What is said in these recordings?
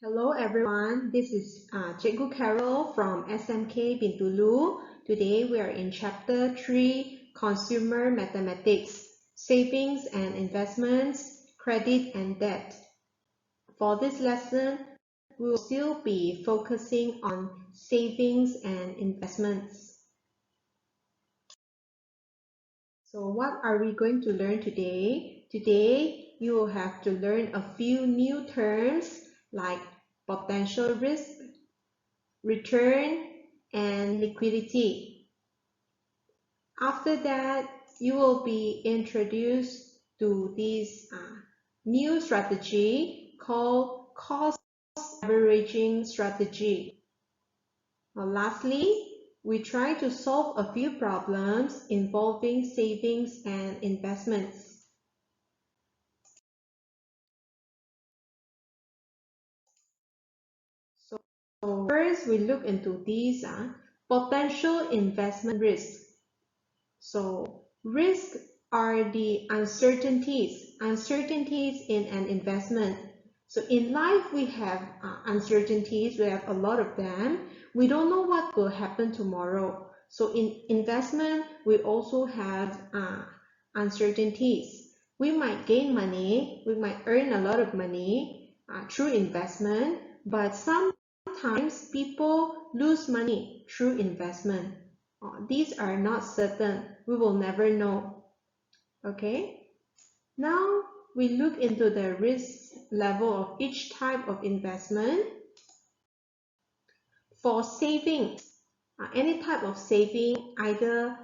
Hello everyone, this is Cikgu Carol from SMK Bintulu. Today we are in Chapter 3, Consumer Mathematics, Savings and Investments, Credit and Debt. For this lesson, we will still be focusing on savings and investments. So what are we going to learn today? Today, you will have to learn a few new terms like potential risk, return, and liquidity. After that, you will be introduced to this new strategy called cost averaging strategy. Lastly, we try to solve a few problems involving savings and investments. So first, we look into these potential investment risks. So risks are the uncertainties in an investment. So in life, we have uncertainties. We have a lot of them. We don't know what will happen tomorrow. So in investment, we also have uncertainties. We might gain money. We might earn a lot of money through investment, but sometimes people lose money through investment. These are not certain. We will never know. Okay. Now we look into the risk level of each type of investment. For savings, any type of saving, either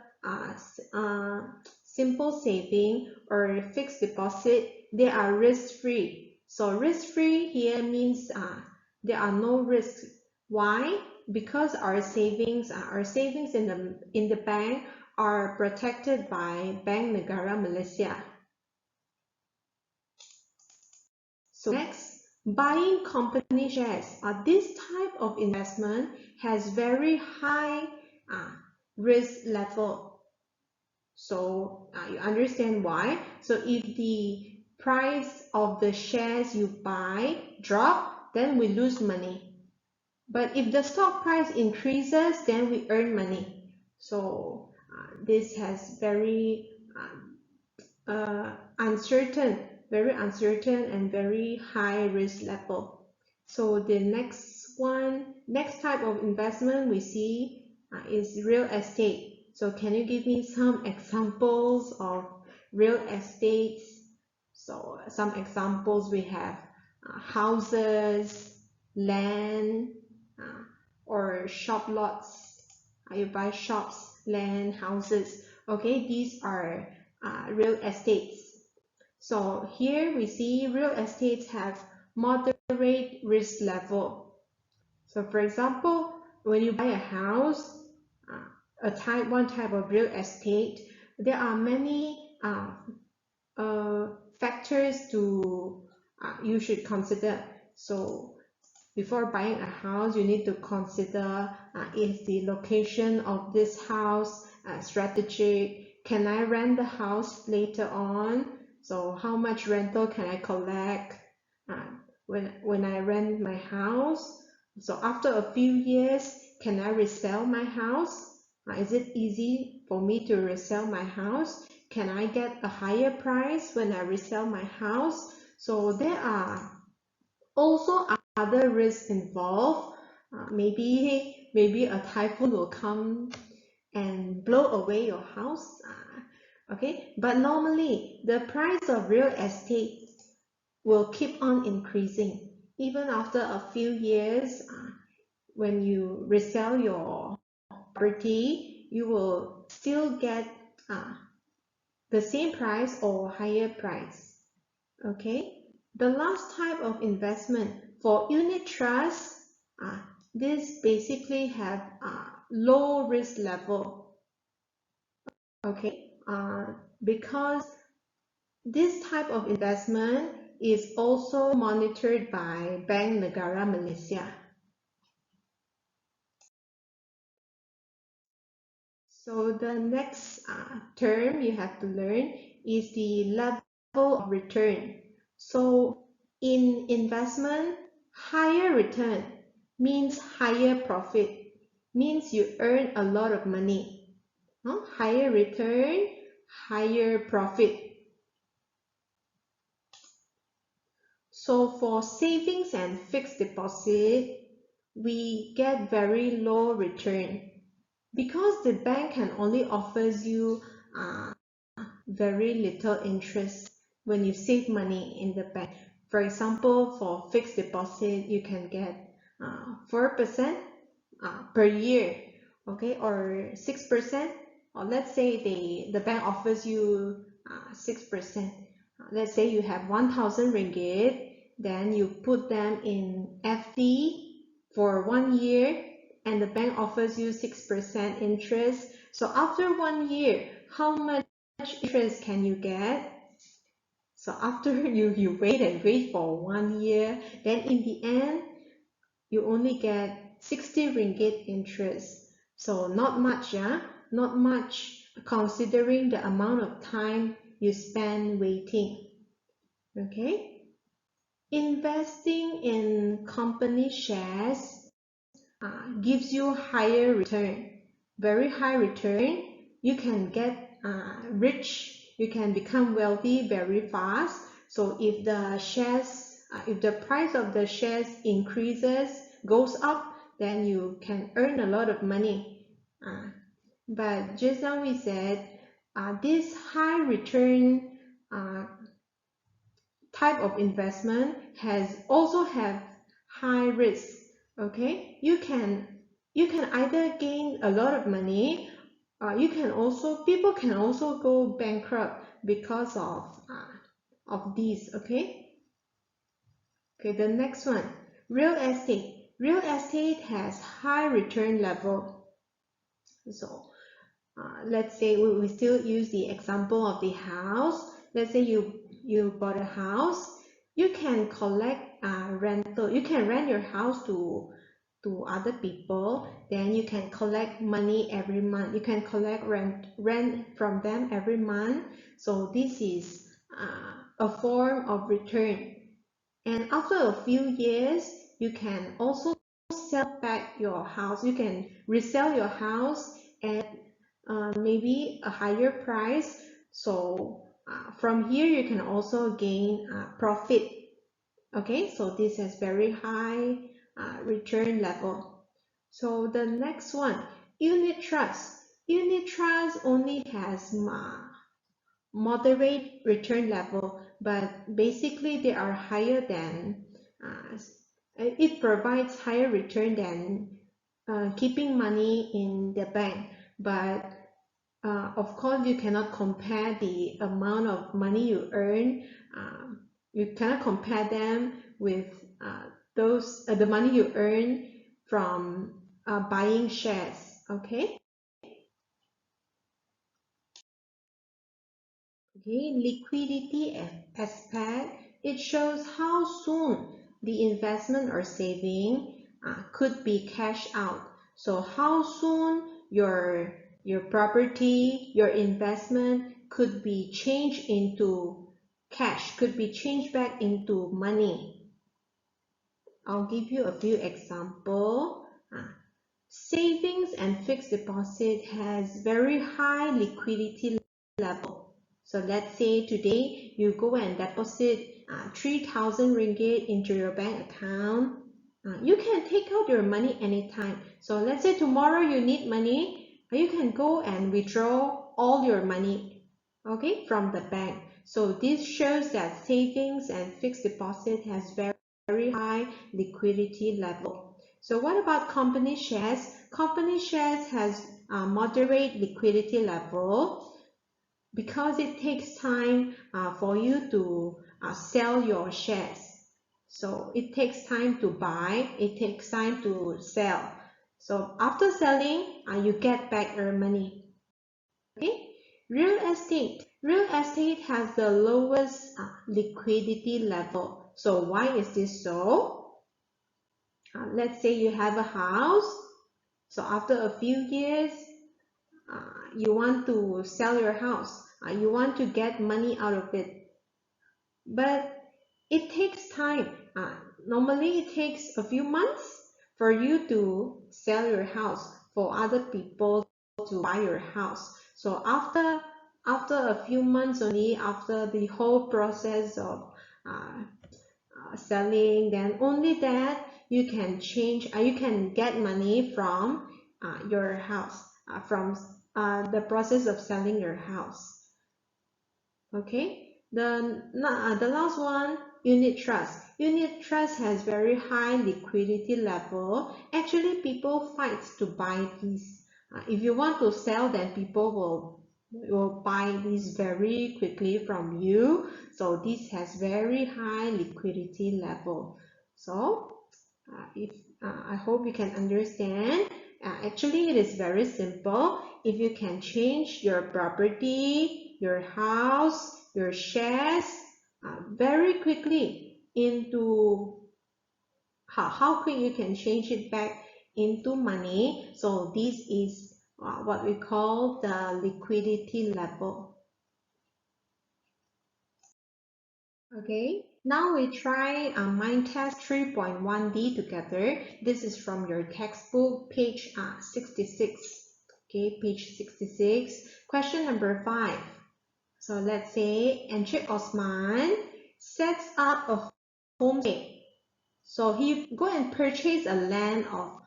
simple saving or fixed deposit, they are risk-free. So risk-free here means there are no risks. Why? Because our savings in the bank are protected by Bank Negara Malaysia. So next, buying company shares. This type of investment has very high risk level. So you understand why? So if the price of the shares you buy drop, then we lose money. But if the stock price increases, then we earn money. So this has very uncertain and very high risk level. So the next type of investment we see is real estate. So can you give me some examples of real estates? So some examples we have houses, land, or shop lots. You buy shops, land, houses. Okay, these are real estates. So here we see real estates have moderate risk level. So for example, when you buy a house, one type of real estate, there are many factors you should consider. So before buying a house, you need to consider is the location of this house strategic? Can I rent the house later on? So how much rental can I collect when I rent my house? So after a few years, can I resell my house? Is it easy for me to resell my house? Can I get a higher price when I resell my house? So there are also other risks involved. Maybe a typhoon will come and blow away your house. Okay, but normally the price of real estate will keep on increasing even after a few years. When you resell your property, you will still get the same price or higher price. Okay, the last type of investment for unit trust, this basically have low risk level. Okay, because this type of investment is also monitored by Bank Negara Malaysia. So the next term you have to learn is the level of return. So in investment, Higher return means higher profit, means you earn a lot of money. Higher return, higher profit. So for savings and fixed deposit, we get very low return because the bank can only offers you very little interest when you save money in the bank. For example, for fixed deposit, you can get 4% per year, okay, or 6%, or let's say the bank offers you 6%. Let's say you have 1,000 ringgit, then you put them in FD for 1 year, and the bank offers you 6% interest. So after 1 year, how much interest can you get? So after you wait and wait for 1 year, then in the end, you only get 60 ringgit interest. So not much, yeah? Not much considering the amount of time you spend waiting. Okay? Investing in company shares gives you higher return, very high return. You can get rich, you can become wealthy very fast. So if the shares, if the price of the shares increases, goes up, then you can earn a lot of money. But just now we said this high return type of investment has also have high risk. Okay, you can either gain a lot of money, people can also go bankrupt because of these. Okay, the next one, real estate. Real estate has high return level. So let's say we still use the example of the house. Let's say you bought a house, you can collect rental. You can rent your house to other people. Then you can collect money every month. You can collect rent from them every month. So this is a form of return. And after a few years, you can also sell back your house. You can resell your house at maybe a higher price. So from here you can also gain profit. Okay, so this has very high return level. So the next one, unit trust. Unit trust only has moderate return level, but basically they are higher than it provides higher return than keeping money in the bank. But of course, you cannot compare the amount of money you earn. You cannot compare them with the money you earn from buying shares. Okay. Okay. Liquidity aspect. It shows how soon the investment or saving could be cashed out. So how soon your property, your investment could be changed into cash, could be changed back into money. I'll give you a few examples. Savings and fixed deposit has very high liquidity level. So let's say today you go and deposit 3,000 ringgit into your bank account. You can take out your money anytime. So let's say tomorrow you need money, you can go and withdraw all your money, okay, from the bank. So this shows that savings and fixed deposit has very high liquidity level. So what about company shares? Company shares has a moderate liquidity level because it takes time for you to sell your shares. So it takes time to buy, it takes time to sell. So after selling, you get back your money. Okay. Real estate. Real estate has the lowest liquidity level. So why is this so? Let's say you have a house. So after a few years, you want to sell your house. You want to get money out of it. But it takes time. normally it takes a few months for you to sell your house for other people to buy your house. So after a few months only, after the whole process of uh, selling, then only that you can change, you can get money from your house, from the process of selling your house. Okay, the last one, unit trust. Unit trust has very high liquidity level. Actually, people fight to buy these. If you want to sell, then people will buy these very quickly from you. So this has very high liquidity level. So if I hope you can understand. Actually, it is very simple. If you can change your property, your house, your shares very quickly into how quick you can change it back into money. So this is what we call the liquidity level. Okay, now we try Mind Test 3.1D together. This is from your textbook, page 66. Okay, page 66. Question number 5. So let's say Encik Osman sets up a homestay. So he go and purchase a land of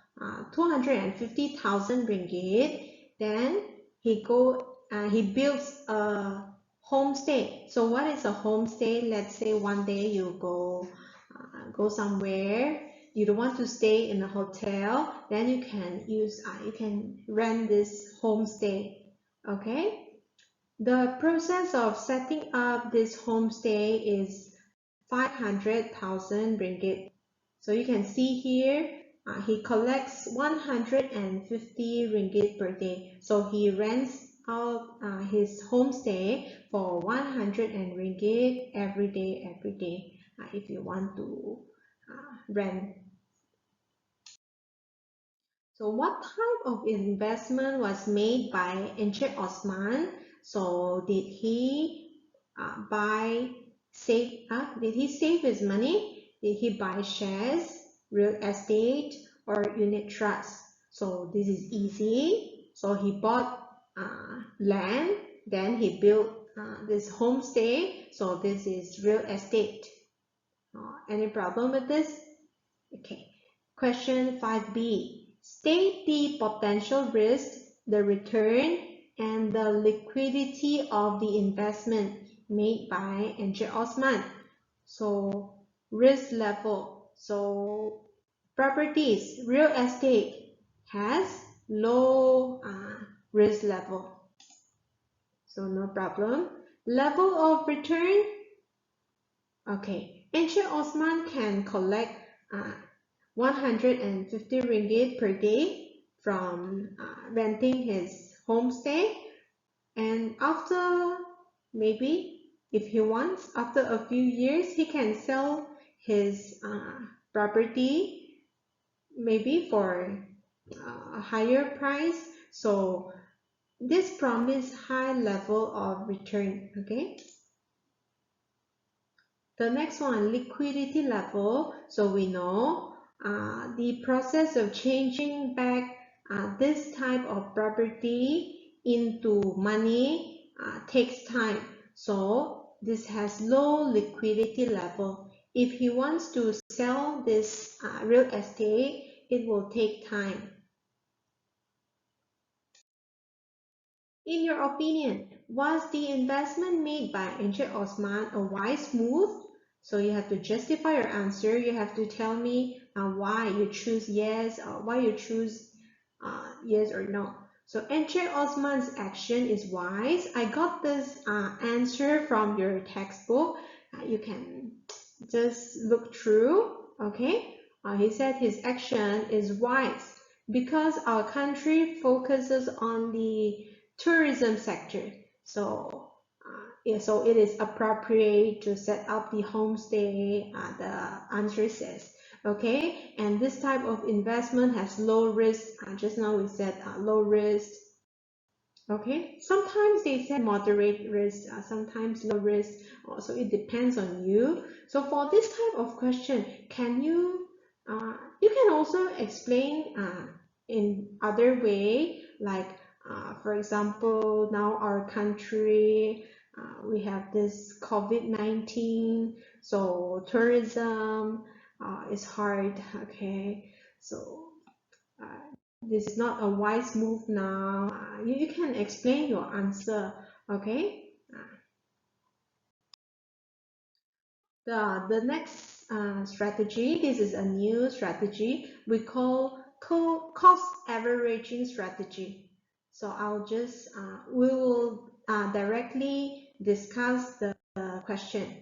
250,000 ringgit. Then he builds a homestay. So what is a homestay? Let's say one day you go somewhere. You don't want to stay in a hotel. Then you can rent this homestay. Okay. The process of setting up this homestay is 500,000 ringgit. So you can see here, he collects 150 ringgit per day. So he rents out his homestay for 100 ringgit every day, if you want to rent. So what type of investment was made by Encik Osman? So did he did he save his money? Did he buy shares, real estate, or unit trust? So this is easy. So he bought land, then he built this homestay. So this is real estate. Any problem with this? Okay. Question 5B. State the potential risk, the return, and the liquidity of the investment made by Encik Osman. So risk level. So properties, real estate has low risk level. So no problem. Level of return. Okay. Encik Osman can collect 150 ringgit per day from renting his homestay, and after maybe if he wants, after a few years he can sell his property maybe for a higher price. So this promise high level of return. Okay, the next one, liquidity level. So we know the process of changing back this type of property into money takes time. So this has low liquidity level. If he wants to sell this real estate, it will take time. In your opinion, was the investment made by Encik Osman a wise move? So you have to justify your answer. You have to tell me why you choose yes, or why you choose yes or no. So Encik Osman's action is wise. I got this answer from your textbook. You can just look through. Okay. He said his action is wise because our country focuses on the tourism sector. So so it is appropriate to set up the homestay, the answer says. Okay, and this type of investment has low risk. Just now we said low risk. Okay, sometimes they say moderate risk, sometimes low risk, so it depends on you. So for this type of question, can you you can also explain in other way, like for example, now our country we have this COVID-19, so tourism is hard. Okay, so uh, this is not a wise move now. You can explain your answer, okay? The next strategy, this is a new strategy we call cost averaging strategy. So we will directly discuss the question.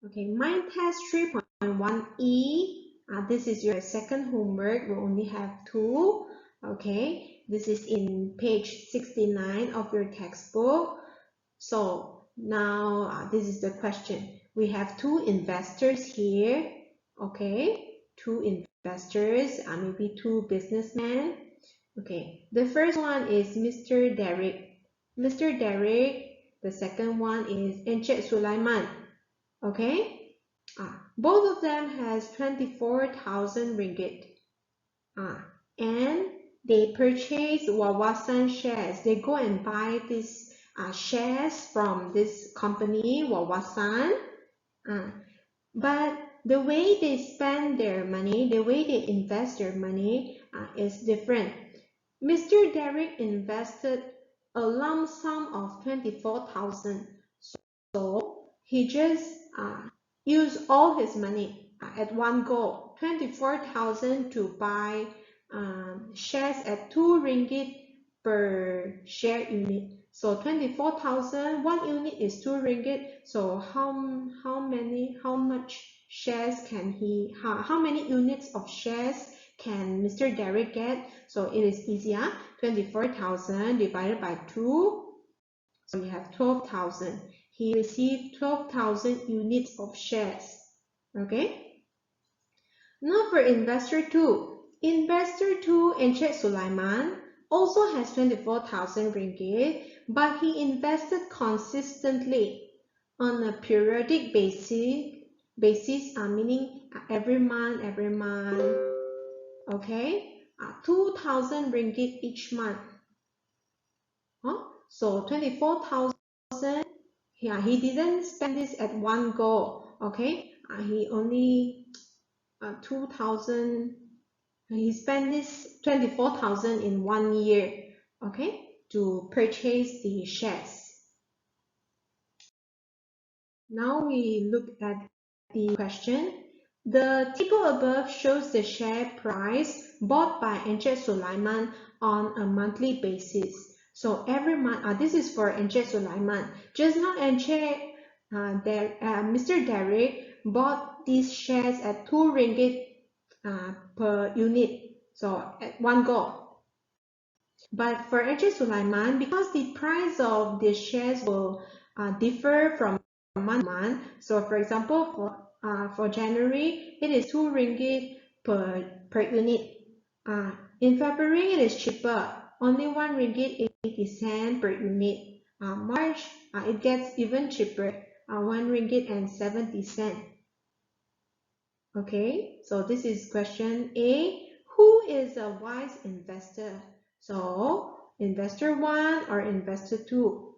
Okay, mind test 3.1e. This is your second homework. We only have two. Okay, this is in page 69 of your textbook. So now this is the question. We have two investors here. Okay, two investors, maybe two businessmen. Okay, the first one is Mr. Derek. Mr. Derek. The second one is Encik Sulaiman. Okay, both of them has 24,000 ringgit, and they purchase Wawasan shares. They go and buy these shares from this company Wawasan, but the way they spend their money, the way they invest their money is different. Mr. Derek invested a lump sum of 24,000, so he just used all his money at one go, 24,000 to buy shares at 2 ringgit per share unit. So 24,000, one unit is 2 ringgit. So how much shares can how many units of shares can Mr. Derek get? So it is easier. 24,000 divided by 2. So you have 12,000. He received 12,000 units of shares. Okay. Now for investor 2. Investor 2, Encik Sulaiman, also has 24,000 ringgit, but he invested consistently on a periodic basis, meaning every month, okay, 2,000 ringgit each month. So 24,000, yeah, he didn't spend this at one go, okay? He only 2,000, he spent this 24,000 in 1 year, okay, to purchase the shares. Now we look at the question. The table above shows the share price bought by Encik Sulaiman on a monthly basis. So every month, this is for Encik Sulaiman. Just now Mr. Derek bought these shares at 2 ringgit per unit, so at one go. But for Encik Sulaiman, because the price of the shares will differ from month to month. So for example, for January, it is 2 ringgit per unit. In February, it is cheaper, only 1 ringgit 80 cent per unit. March, it gets even cheaper, 1 ringgit and 70 cent. Okay, so this is question A. Who is a wise investor? So investor 1 or investor 2?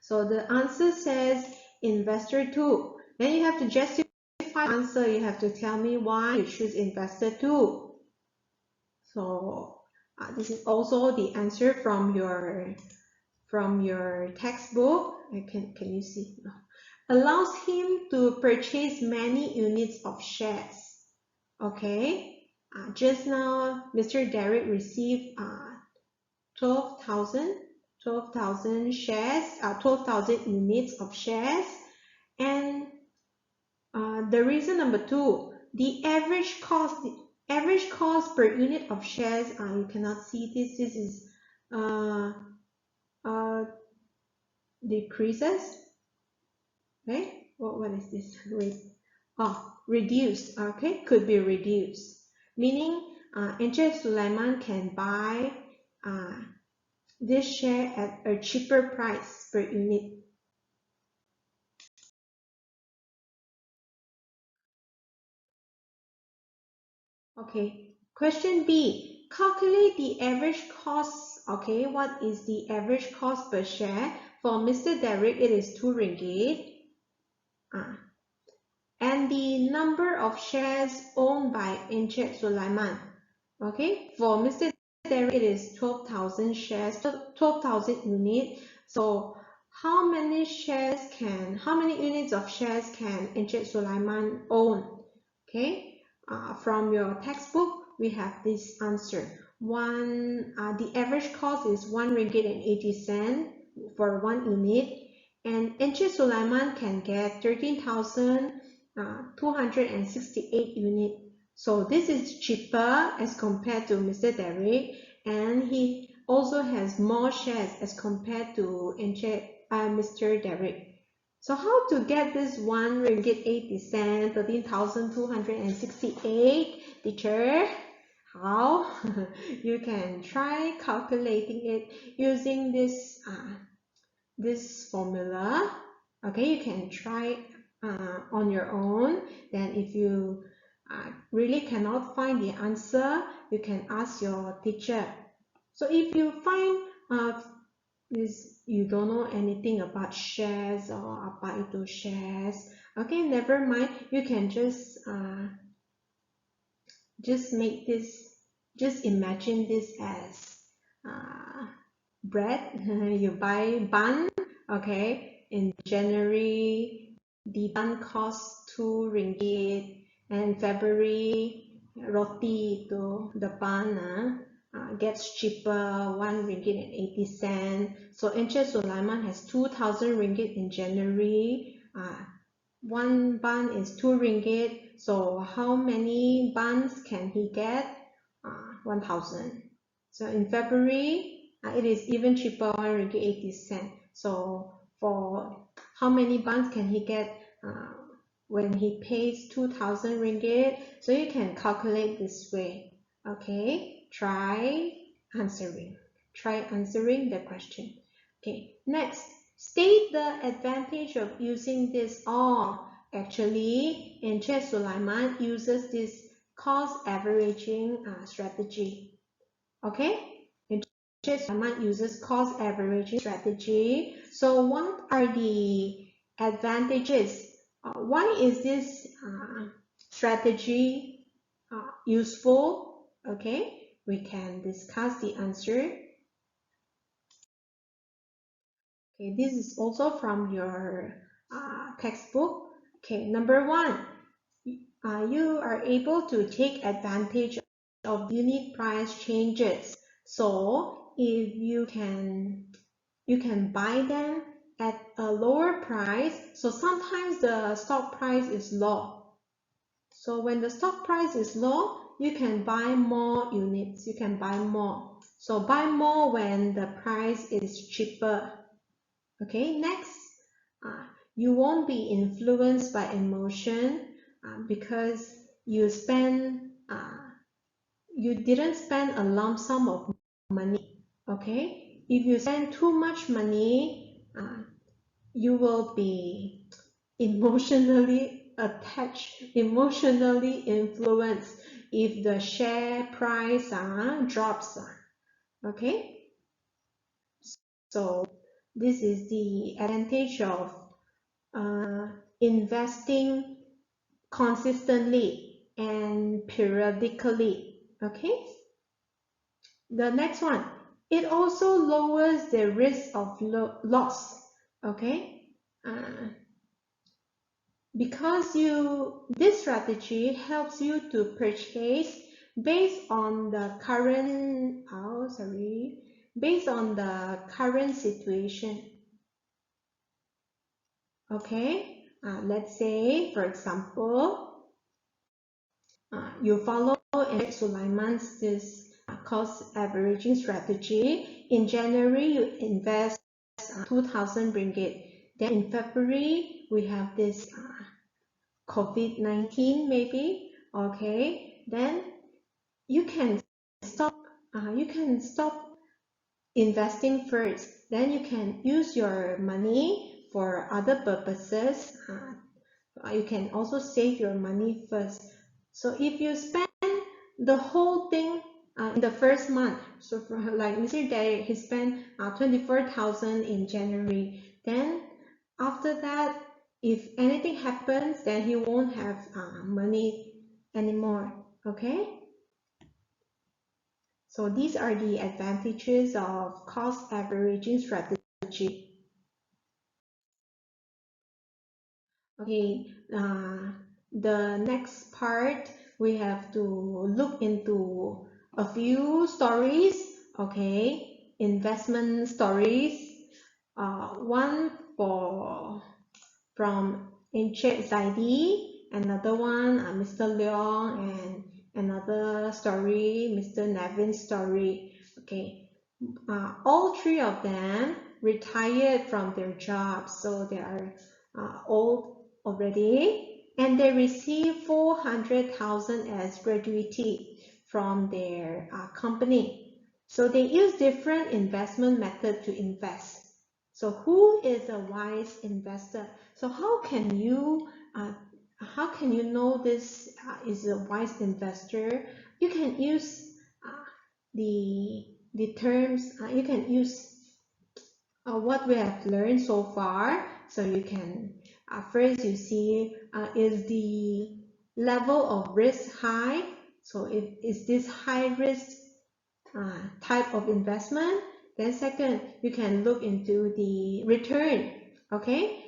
So the answer says investor 2. Then you have to justify the answer. You have to tell me why you choose investor 2. So this is also the answer from your textbook. Can you see? No. Allows him to purchase many units of shares. Okay. Just now, Mr. Derek received 12,000 shares, 12,000 units of shares, and the reason number 2, the average cost per unit of shares. You cannot see this. This is decreases. Okay, what is this? Reduced. Okay, could be reduced. Meaning, Encik Sulaiman can buy this share at a cheaper price per unit. Okay, question B. Calculate the average cost. Okay, what is the average cost per share? For Mr. Derek, it is 2 ringgit. And the number of shares owned by Encik Sulaiman. Okay, for Mr. Derek, it is 12,000 shares, 12,000 units. So how many units of shares can Encik Sulaiman own? Okay, from your textbook, we have this answer. The average cost is 1 ringgit and 80 cent for 1 unit, and Encik Sulaiman can get 13,268 units. So this is cheaper as compared to Mr. Derek, and he also has more shares as compared to Mr. Derek. So how to get this 1 ringgit 80 cent, 13,268, teacher? How? You can try calculating it using this formula. Okay, you can try on your own. Then if you really cannot find the answer, you can ask your teacher. So if you find you don't know anything about shares or about those shares, okay, never mind. You can just make this, just imagine this as bread. You buy bun, okay, in January the bun costs 2 ringgit, and February roti to the bun gets cheaper, 1 ringgit and 80 cent. So Encik Sulaiman has 2,000 ringgit in January. One bun is 2 ringgit. So how many buns can he get? 1,000. So in February, it is even cheaper, 1 ringgit 80 cent. So for how many buns can he get when he pays 2,000 ringgit? So you can calculate this way. Okay, try answering the question. Okay, next, state the advantage of using this. Actually, Encik Sulaiman uses this cost averaging strategy. Okay, Encik Sulaiman uses cost averaging strategy. So what are the advantages? Why is this strategy useful? Okay, we can discuss the answer. Okay, this is also from your textbook. Okay, number 1, you are able to take advantage of unit price changes. So if you can buy them at a lower price. So sometimes the stock price is low. So when the stock price is low, you can buy more units. You can buy more. So buy more when the price is cheaper. Okay, next, you won't be influenced by emotion because you didn't spend a lump sum of money. Okay, if you spend too much money, you will be emotionally attached, emotionally influenced if the share price drops. Okay, so this is the advantage of investing consistently and periodically. Okay, the next one, it also lowers the risk of loss. Okay, because this strategy helps you to purchase based on the current situation. Okay, let's say, for example, you follow Encik Sulaiman's this cost averaging strategy. In January, you invest 2,000 ringgit. Then in February, we have this COVID-19 maybe. Okay, then you can stop investing first. Then you can use your money for other purposes. You can also save your money first. So if you spend the whole thing in the first month, so for like Mr. Derek, he spent 24,000 in January. Then after that, if anything happens, then he won't have money anymore. Okay? So these are the advantages of cost averaging strategy. Okay, the next part, we have to look into a few stories, okay, investment stories. One from Inche Zaidi, another one Mr. Leong, and another story, Mr. Nevin's story. Okay, all three of them retired from their jobs, so they are old already, and they receive 400,000 as gratuity from their company. So they use different investment method to invest. So who is a wise investor? So how can you know this is a wise investor? You can use the terms. You can use what we have learned so far. So you can first you see is the level of risk high? So is this high risk type of investment? Then second, you can look into the return. Okay,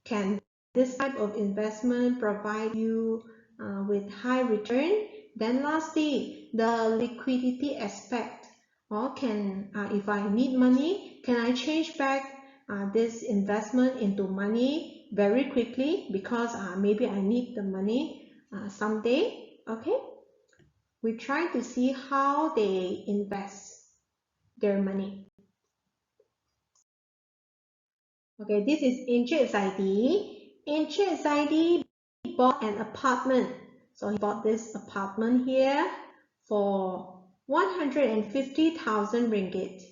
can this type of investment provide you with high return? Then lastly, the liquidity aspect. Or can if I need money, can I change back this investment into money very quickly, because maybe I need the money someday? Okay, we try to see how they invest their money. Okay, this is Inche Zaidi. Inche Zaidi bought an apartment. So he bought this apartment here for 150,000 ringgit.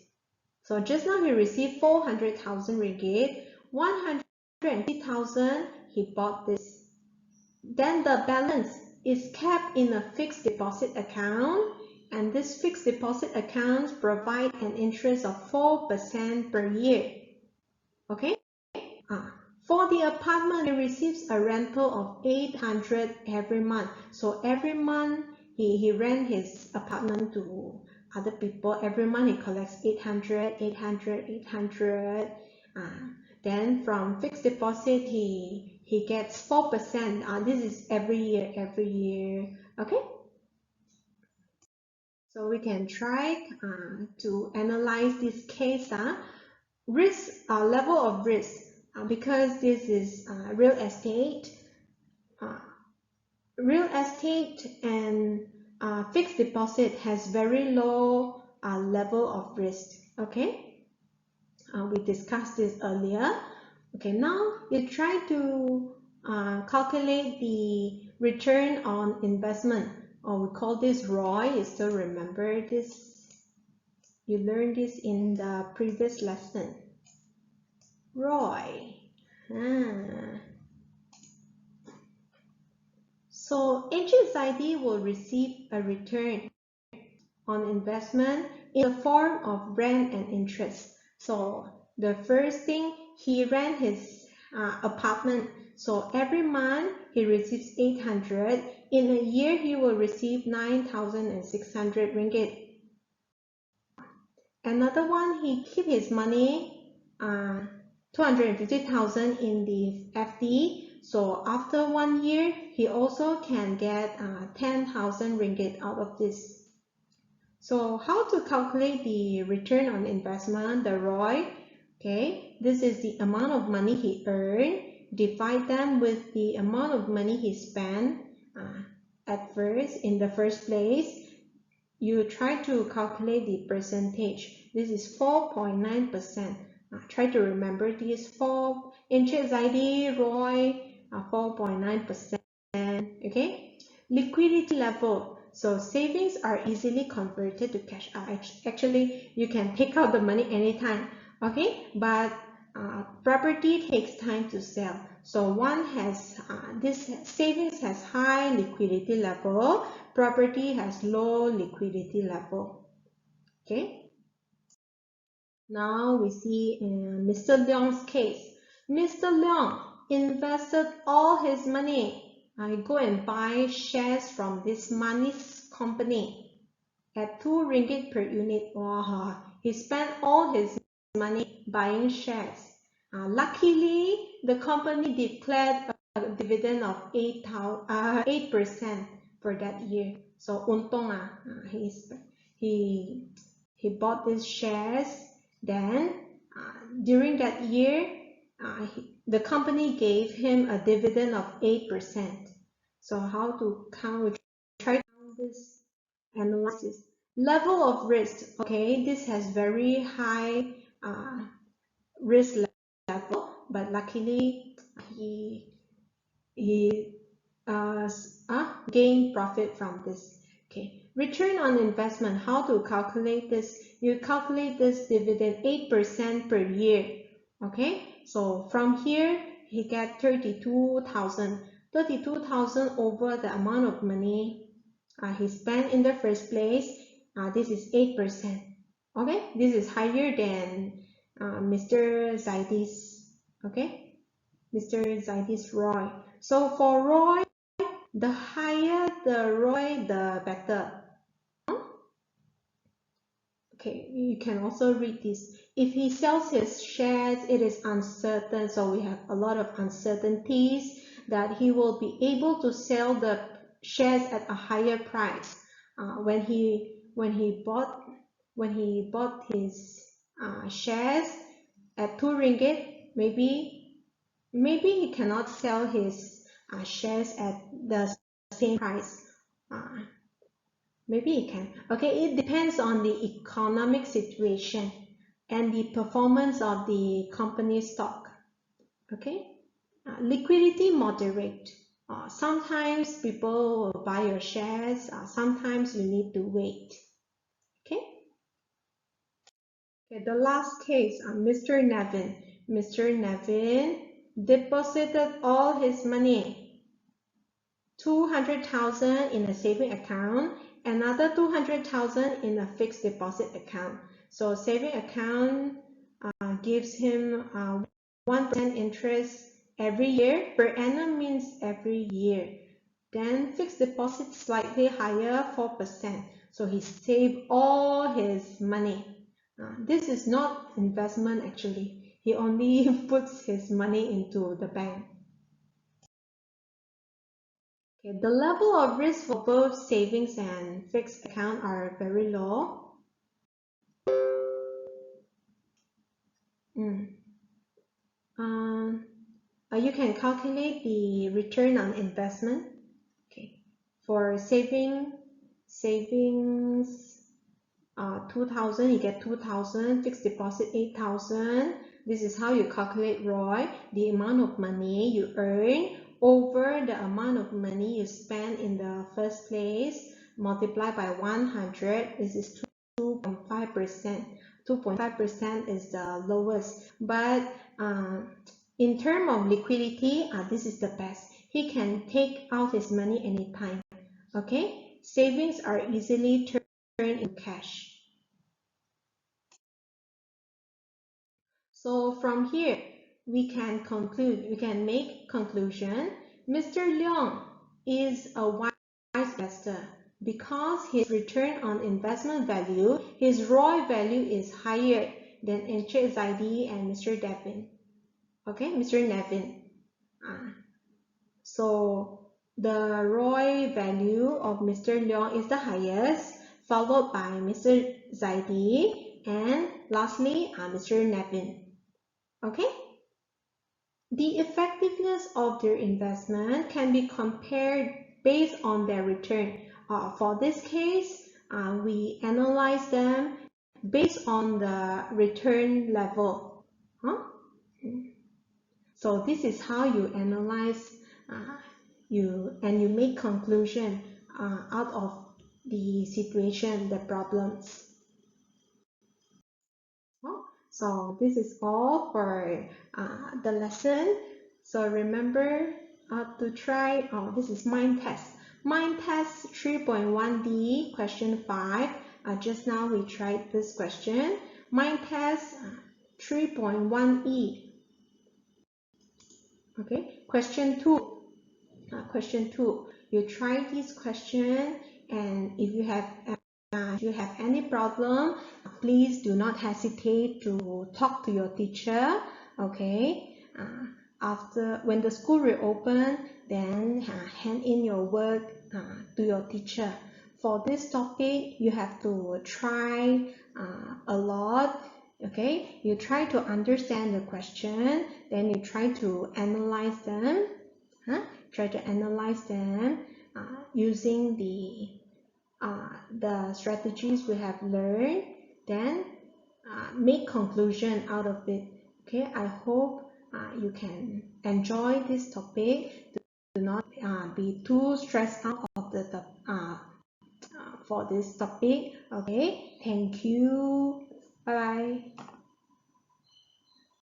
So just now he received 400,000 ringgit, 150,000 he bought this. Then the balance is kept in a fixed deposit account, and this fixed deposit accounts provide an interest of 4% per year. Okay? For the apartment, he receives a rental of 800 every month. So every month he rent his apartment to other people. Every month he collects 800, 800, 800. Then from fixed deposit he gets 4%. This is every year. Okay. So we can try to analyze this case. Risk level of risk. Because this is real estate and fixed deposit has very low level of risk. Okay, we discussed this earlier. Okay, now you try to calculate the return on investment, or we call this ROI. You still remember this? You learned this in the previous lesson. ROI. So HSID will receive a return on investment in the form of rent and interest. So the first thing, he rent his apartment. So every month he receives 800. In a year he will receive 9,600 ringgit. Another one, he keep his money 250,000 in the FD. So after 1 year, he also can get 10,000 ringgit out of this. So how to calculate the return on investment, the ROI? Okay, this is the amount of money he earned. Divide them with the amount of money he spent at first, in the first place. You try to calculate the percentage. This is 4.9%. Try to remember these 4 interest ID, ROI, 4.9%. Okay. Liquidity level. So savings are easily converted to cash. Actually, you can take out the money anytime, okay? But property takes time to sell. So one has, this savings has high liquidity level, property has low liquidity level, okay? Now we see in Mr. Leong's case. Mr. Leong invested all his money. I go and buy shares from this money's company at 2 ringgit per unit. Wow, he spent all his money buying shares. Luckily, the company declared a dividend of 8% for that year. So untong he bought these shares. Then during that year, the company gave him a dividend of 8%. So how to count? We try to count this analysis. Level of risk. Okay, this has very high risk level, but luckily he gained profit from this. Okay, return on investment. How to calculate this? You calculate this dividend 8% per year. Okay, so from here he get 32,000. 32,000 over the amount of money he spent in the first place. This is 8%. Okay, this is higher than Mr. Zaidi's. Okay, Mr. Zaidi's ROI. So for ROI, the higher the ROI, the better. Okay, you can also read this. If he sells his shares, it is uncertain. So we have a lot of uncertainties that he will be able to sell the shares at a higher price. When he bought his shares at 2 ringgit, maybe he cannot sell his shares at the same price. Maybe it can. Okay, it depends on the economic situation and the performance of the company stock. Okay, liquidity moderate. Sometimes people will buy your shares. Sometimes you need to wait. Okay. Okay, the last case, Mr. Nevin. Mr. Nevin deposited all his money, 200,000 in a saving account, another 200,000 in a fixed deposit account. So saving account gives him 1% interest every year. Per annum means every year. Then fixed deposit slightly higher, 4%. So he saved all his money. This is not investment actually. He only puts his money into the bank. Okay, the level of risk for both savings and fixed account are very low. You can calculate the return on investment. Okay, for savings 2,000, you get 2,000, fixed deposit 8,000. This is how you calculate ROI, the amount of money you earn over the amount of money you spend in the first place, multiplied by 100. This is 2.5%. 2.5% is the lowest, but in terms of liquidity, this is the best. He can take out his money anytime. Okay, savings are easily turned into cash. So from here, we can make conclusion. Mr. Leong is a wise investor because his return on investment value, his ROI value is higher than Encik Zaidi and Mr. Devin. Okay, Mr. Nevin. So the ROI value of Mr. Leong is the highest, followed by Mr. Zaidi, and lastly, Mr. Nevin. Okay? The effectiveness of their investment can be compared based on their return. For this case, we analyze them based on the return level. So this is how you analyze you make conclusion out of the situation, the problems. So this is all for the lesson. So remember to try, this is mind test. Mind test 3.1D, question 5. Just now we tried this question. Mind test 3.1E. Okay, question 2. Question 2. You try this question, and if you have any problem, please do not hesitate to talk to your teacher. Okay. After when the school reopen, then hand in your work to your teacher. For this topic, you have to try a lot. Okay, you try to understand the question, then you try to analyze them. Try to analyze them using the strategies we have learned, then make conclusion out of it. Okay, I hope you can enjoy this topic. Do not be too stressed out of the for this topic. Okay, thank you. Bye bye.